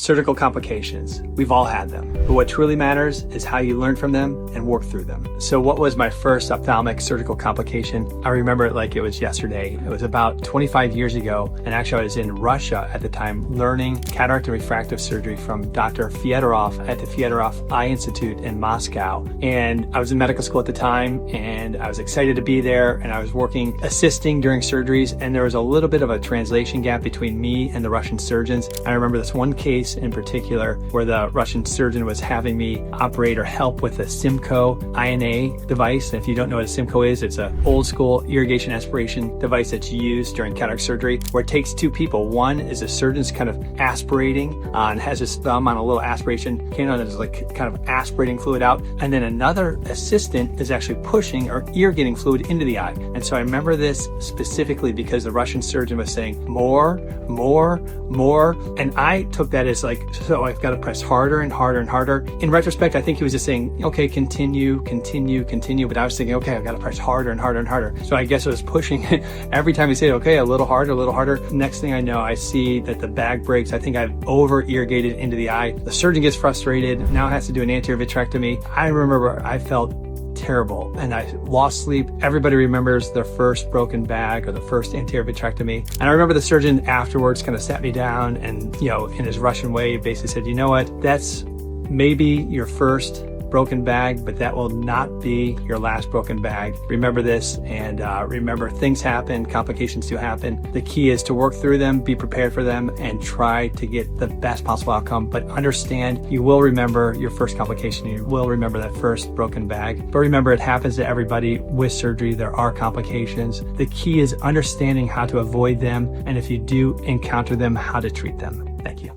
Surgical complications. We've all had them. But what truly matters is how you learn from them and work through them. So what was my first ophthalmic surgical complication? I remember it like it was yesterday. It was about 25 years ago. And actually I was in Russia at the time learning cataract and refractive surgery from Dr. Fedorov at the Fedorov Eye Institute in Moscow. And I was in medical school at the time and I was excited to be there, and I was working, assisting during surgeries, and there was a little bit of a translation gap between me and the Russian surgeons. I remember this one case in particular where the Russian surgeon was having me operate or help with a Simcoe INA device. And if you don't know what a Simcoe is, it's an old school irrigation aspiration device that's used during cataract surgery, where it takes two people. One is the surgeon's kind of aspirating and has his thumb on a little aspiration can that is like kind of aspirating fluid out, and then another assistant is actually pushing or irrigating fluid into the eye. And so I remember this specifically because the Russian surgeon was saying more, and I took that as like, so I've got to press harder and harder and harder. In retrospect, I think he was just saying, okay, continue, but I was thinking, okay, I've got to press harder and harder and harder. So I guess I was pushing every time he said, okay, a little harder. Next thing I know, I see that the bag breaks. I think I've over irrigated into the eye. The surgeon gets frustrated, now has to do an anterior vitrectomy. I remember I felt terrible and I lost sleep. Everybody remembers their first broken bag or the first anterior vitrectomy. And I remember the surgeon afterwards kind of sat me down and, in his Russian way, basically said, you know what, that's maybe your first broken bag, but that will not be your last broken bag. Remember this, and remember things happen, complications do happen. The key is to work through them, be prepared for them, and try to get the best possible outcome. But understand, you will remember your first complication. You will remember that first broken bag. But remember, it happens to everybody with surgery. There are complications. The key is understanding how to avoid them, and if you do encounter them, how to treat them. Thank you.